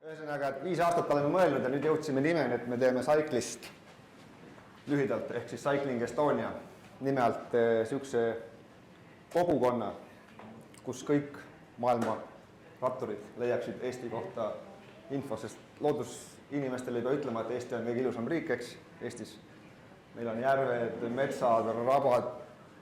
Ühesõnaga, et 5 aastat oleme mõelnud ja nüüd jõudsime nimeni, et me teeme Cyclist lühidalt, ehk siis Cycling Estonia nime alt sihukese kogukonna, kus kõik maailma ratturid leiaksid Eesti kohta info, sest loodusinimestele ei pea ütlema, et Eesti on kõige ilusam riik, eks, Eestis. Meil on järved, metsad, rabad,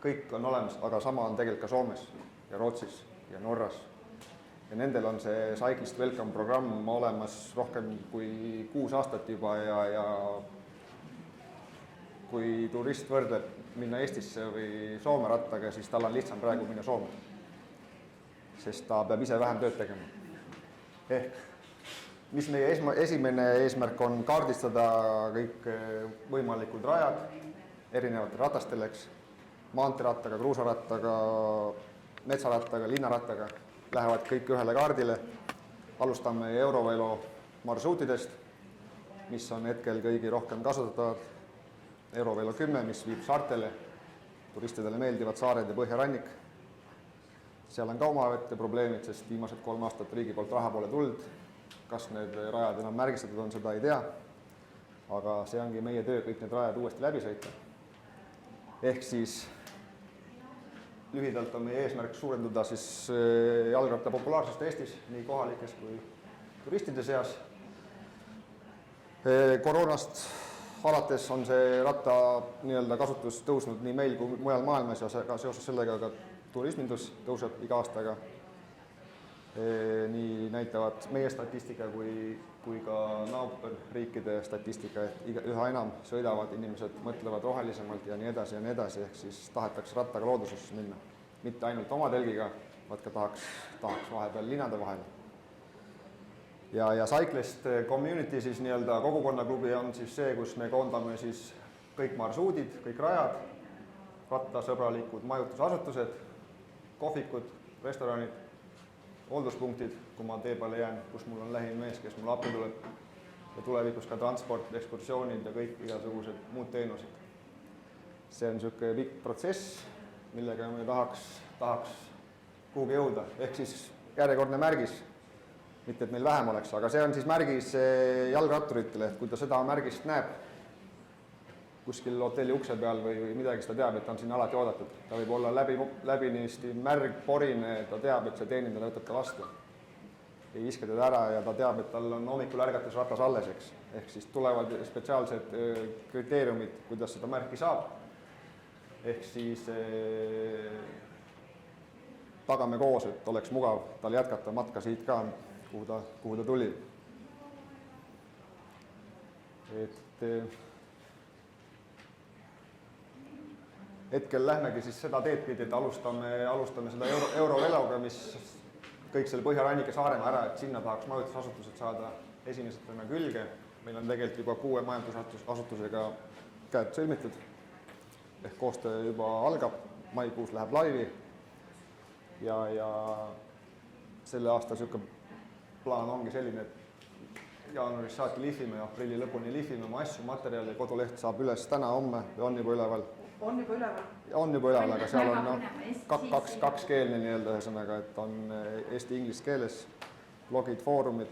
kõik on olemas, aga sama on tegelikult ka Soomes ja Rootsis ja Norras. Ja nendel on see Cyclist Welcome programm olemas rohkem kui 6 aastat juba ja kui turist võrdleb minna Eestisse või Soome rattaga, siis tal on lihtsam praegu minna Soome. Sest ta peab ise vähem tööd tegema. Mis meie esimene eesmärk on kaardistada kõik võimalikud rajad erinevate ratastele, maanteerattaga, kruusarattaga, metsarattaga, linnarattaga. Lähevad kõik ühele kaardile. Alustame Eurovelo marsruutidest, mis on hetkel kõigi rohkem kasutatavad. Eurovelo 10, mis viib saartele. Turistidele meeldivad saared ja põhjarannik. Seal on ka omavõtte probleemid, sest viimased 3 aastat riigi poolt raha pole tulnud. Kas need rajad enam märgistatud on, seda ei tea. Aga see ongi meie töö, kõik need rajad uuesti läbi sõita. Ehk siis lühidalt on meie eesmärk suurendada siis jalgratta populaarsust Eestis, nii kohalikes kui turistide seas. Koroonast alates on see ratta kasutus tõusnud nii meil kui mujal maailmas ja ka seoses sellega ka turismindus tõuseb iga aastaga. Nii näitavad meie statistika kui ka naaberriikide statistika, et üha enam sõidavad inimesed, mõtlevad rohelisemalt ja nii edasi, ehk siis tahetakse rattaga loodusesse minna. Mitte ainult oma telgiga, vaid ka tahaks vahepeal linnade vahel. Ja Cyclist Community, siis kogukonnaklubi on siis see, kus me koondame siis kõik marsruudid, kõik rajad, rattasõbralikud majutusasutused, kohvikud, restoranid, hoolduspunktid, kui ma tee peale jään, kus mul on lähimees, kes mul appi tuleb ja tulevikus ka transport, ekskursioonid ja kõik igasugused muud teenused. See on niisugune pikk protsess, millega me tahaks kuhugi jõuda, ehk siis järjekordne märgis, mitte et meil vähem oleks, aga see on siis märgis jalgratturitele, et kui ta seda märgist näeb kuskil hotelli ukse peal või midagi, ta teab, et ta on siin alati oodatud. Ta võib olla läbinisti märg, porine, ta teab, et see teenindaja võtab ta vastu. Ei viska teda ära ja ta teab, et tal on hommikul ärgates ratas alles, eks. Ehk siis tulevad spetsiaalsed kriteeriumid, kuidas seda märki saab. Ehk siis tagame koos, et oleks mugav tal jätkata matka siit ka, kuhu ta tuli. Hetkel lähmegi siis seda teed pidi, et alustame seda Euroveloga, mis kõik selle Põhjarannike Saaremaa ära, et sinna tahaks majutusasutused saada esimesena külge. Meil on tegelikult juba 6 majutusasutusega käed sõlmitud. Ehk koostöö juba algab, maikuus läheb laivi ja selle aasta plaan ongi selline, et jaanuaris saati lihvime ja aprilli lõpuni lihvime oma asju, materjali, koduleht saab üles täna, homme või on juba üleval. On juba üleval? On juba üleval, aga seal on kakskeelne ühesõnaga, et on eesti-inglise keeles, blogid, foorumid.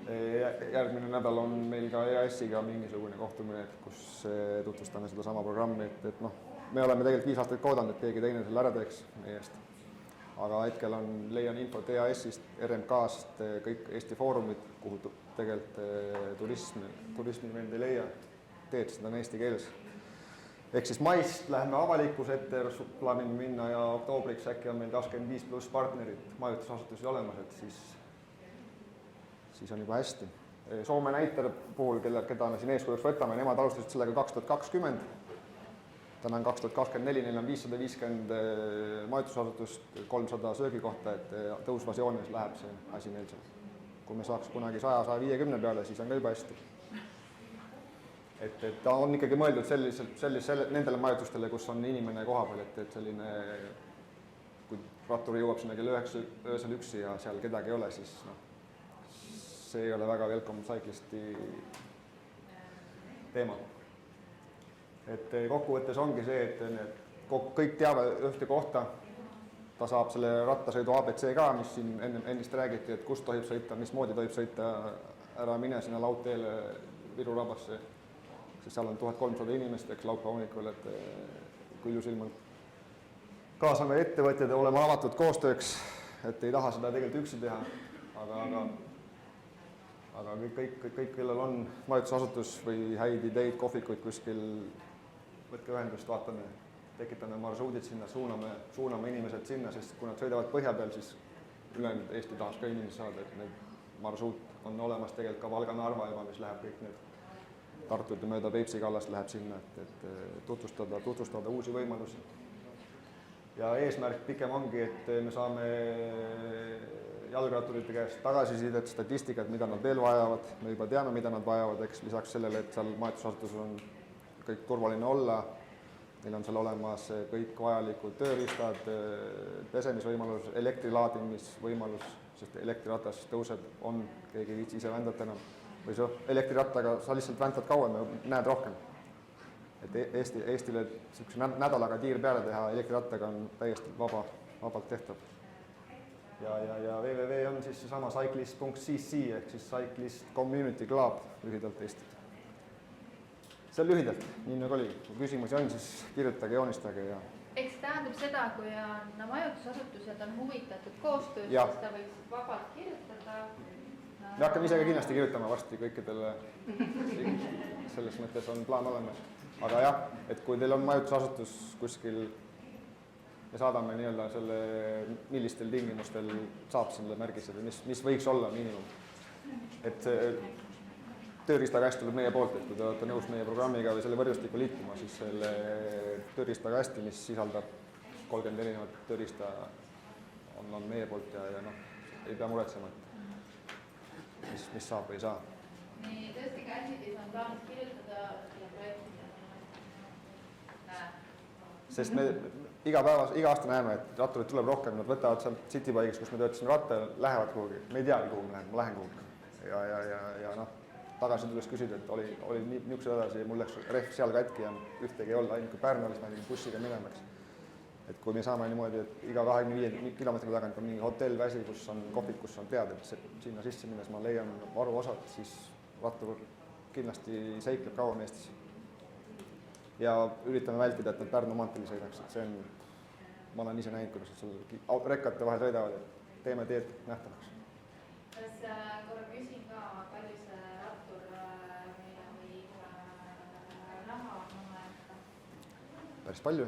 Järgmine nädal on meil ka EAS-iga mingisugune kohtumine, kus tutvustame seda sama programmi, et me oleme tegelikult 5 aastat koodanud, et keegi teine selle ära teeks meie eest. Aga hetkel leian infot EAS-ist, RMK-st, kõik Eesti foorumid, kuhu tegelikult turismi vend ei leia, teed seda on eesti keeles. Ehk siis maist läheme avalikkuse ette, plaanime minna ja oktoobriks äkki on meil 25+ partnerid majutusasutusi olemas, et siis on juba hästi. Soome näitel puhul, keda me siin eeskujuks võtame, nemad alustasid sellega 2020. Täna on 2024, neil on 550 majutusasutust, 300 söögikohta, et tõusvas joones läheb see asi meil seal. Kui me saaks kunagi 100-150 peale, siis on ka juba hästi. Et ta on ikkagi mõeldud nendele majutustele, kus on inimene koha peal, et selline, kui rattur jõuab sinna kell 9 öösel üksi ja seal kedagi ei ole, siis see ei ole väga welcome Cyclisti teema. Et kokkuvõttes ongi see, et kõik teave ühte kohta, ta saab selle rattasõidu ABC ka, mis siin ennist räägiti, et kust tohib sõita, mismoodi tohib sõita, ära mine sinna laudteele Viru rabasse, sest seal on 1300 inimest, eks laupäeva hommikul, et kui ilus ilm on. Kaasame ettevõtjad ja oleme avatud koostööks, et ei taha seda tegelikult üksi teha, aga kõik, kellel on majutusasutus või häid ideid, kohvikuid kuskil, võtke ühendust, vaatame, tekitame marsruudid sinna, suuname inimesed sinna, sest kui nad sõidavad põhja peal, siis ülejäänud Eesti tahaks ka inimesi saada, et need marsruut on olemas tegelikult ka Valga-Narva juba, mis läheb kõik need Tartud ja mööda Peipsi kallast läheb sinna, et tutvustada uusi võimalusi. Ja eesmärk pikem ongi, et me saame jalgratturite käest tagasisidet, statistikat, mida nad veel vajavad, me juba teame, mida nad vajavad, eks lisaks sellele, et seal majutusasutuses on kõik turvaline olla, neil on seal olemas kõik vajalikud tööriistad, pesemisvõimalus, elektrilaadimisvõimalus, sest elektriratas tõuseb, keegi ei viitsi ise vändata enam, või elektrirattaga sa lihtsalt väntad kauem ja näed rohkem. Et Eestile nädalaga tiir peale teha elektrirattaga on täiesti vabalt tehtav. Ja www on siis seesama cyclist.cc ehk siis Cyclist Community Club lühidalt Eestit. See on lühidalt, nii nagu oli. Kui küsimusi on, siis kirjutage, joonistage ja... Eks tähendab seda, kui on majutusasutused on huvitatud koostöös, siis ta võiks vabalt kirjutada. Me hakkame ise ka kindlasti kirjutama varsti kõikidele, selles mõttes on plaan olemas. Aga jah, et kui teil on majutusasutus kuskil ja saadame nii-öelda selle, millistel tingimustel saab selle märgistada, mis võiks olla miinimum. Et see tööriistakast tuleb meie poolt, et kui te olete nõus meie programmiga või selle võrgustiku liituma, siis selle tööriistakasti, mis sisaldab 30 erinevat tööriista, on meie poolt ja ei pea muretsema, et mis saab või ei saa. Nii, tõesti käsitis on plaanis kirjutada ja projektida. Sest me iga aasta näeme, et ratturid tuleb rohkem, nad võtavad sealt Citybike'is, kus me töötasime ratta, lähevad kuhugi. Me ei teagi, kuhu ma lähen kuhugi. Ja tagasi tulles küsida, et oli niisugused edasi ja mul läks rehv seal katki ja ühtegi ei olnud, ainult kui Pärnulis ma bussiga minemaks. Et kui me saame niimoodi, et iga 25 kilomeetri tagant on mingi hotell väsi, kus on kohvik, kus on teada, et sinna sisse minnes ma leian varuosad, siis rattur kindlasti seikleb kauem Eestis. Ja üritame vältida, et nad Pärnu maanteel sõidaks, et see on, ma olen ise näinud, kuidas seal rekkate vahel sõidavad, et teeme teed nähtavaks. Kas korra küsin ka, palju see rattur meile võib raha mõelda? Päris palju.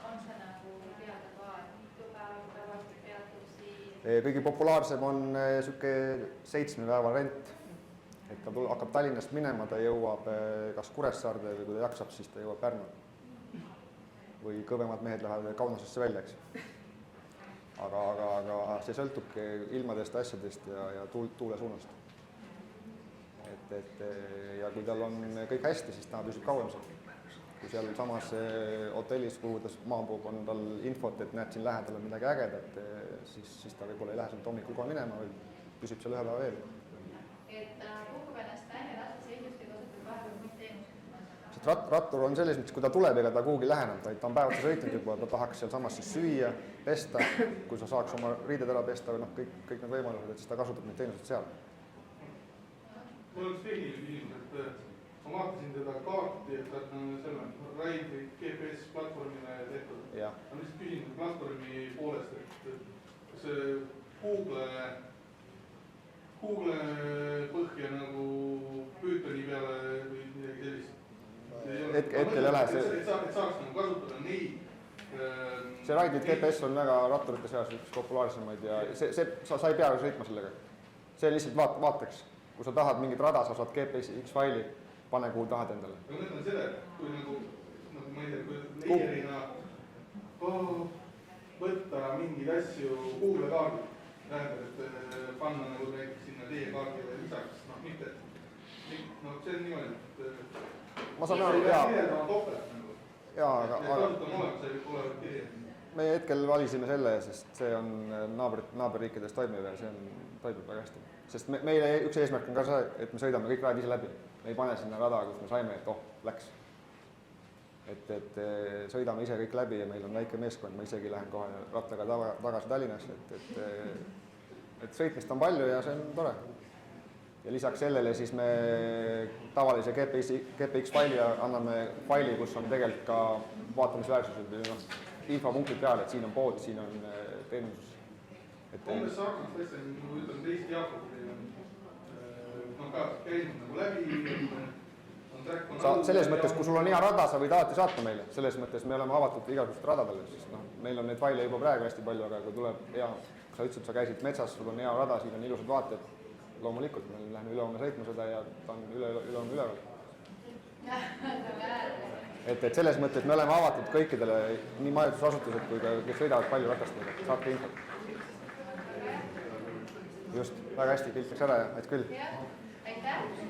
On see nagu teada ka, et mitu päeva päevast peatub siin? Kõige populaarsem on niisugune 7 päeva rent. Et ta hakkab Tallinnast minema, ta jõuab kas Kuressaarde või kui ta jaksab, siis ta jõuab Pärnu. Või kõvemad mehed lähevad Kaunasesse välja, eks. Aga see sõltubki ilmadest, asjadest ja tuule suunast. Ja kui tal on kõik hästi, siis ta püsib kauem seal. Kui seal samas hotellis, kuhu ta maapub, on tal infot, et näed siin lähedal on midagi ägedat, siis ta võib-olla ei lähe sealt hommikul kohe minema, või püsib seal ühe päeva veel. Et kukub ennast välja rattaseisust ja kasutab vahepeal muid teenust? Sest rattur on selles mõttes, kui ta tuleb, ega ta kuhugi läheneb, ta on päevata sõitnud juba, ta tahaks seal samas siis süüa, pesta, kui sa saaks oma riided ära pesta või kõik need võimalused, et siis ta kasutab neid teenused seal. Mul oleks tehniline küsimus, et ma vaatasin teda kaarti, et ta on selle RAID või GPS platvormile tehtud. Ma lihtsalt küsin platvormi poolest, et kas see Google põhja nagu Pythoni peale või midagi sellist. Hetkel ei lähe see. Et saaks nagu kasutada neid. See RAID GPS on väga ratturite seas üks populaarsemaid ja sa ei pea sõitma sellega. See lihtsalt vaataks. Kui sa tahad mingit rada, sa saad GPS X-faili, pane kuhu tahad endale. Aga mõtlen selle, kui nagu ma ei tea, kui leierina võtta mingeid asju Google kaardil. Tähendab, et panna nagu näiteks sinna teie kaardile lisaks, mitte, see on niimoodi, et ma saan aru, jaa. Aga kasutame olevat kirja. Me hetkel valisime selle, sest see on naaberriikides toimiv ja see toimib väga hästi. Sest meile üks eesmärk on ka see, et me sõidame kõik rajad ise läbi. Me ei pane sinna rada, kus me saime, et läks. et sõidame ise kõik läbi ja meil on väike meeskond, ma isegi lähen kohe rattaga tagasi Tallinnasse, et sõitmist on palju ja see on tore. Ja lisaks sellele siis me tavalise GPX faili anname faili, kus on tegelikult ka vaatamisväärsused või infopunktid peal, et siin on pood, siin on teenus. Umbes sarnast asja, nagu ütleme teist Jaakobi on ka käinud nagu läbi. Selles mõttes, kui sul on hea rada, sa võid alati saata meile. Selles mõttes me oleme avatud igasugust radadele. Meil on neid faile juba praegu hästi palju, aga kui tuleb hea, sa ütlesid, sa käisid metsas, sul on hea rada, siin on ilusad vaated. Loomulikult, me lähme ülehomme sõitma seda ja ta on ülehomme üleval. Et selles mõttes me oleme avatud kõikidele, nii majutusasutused kui ka, kes sõidavad palju ratastega. Saatke infot. Just, väga hästi, pilt läks ära ja et küll. Aitäh!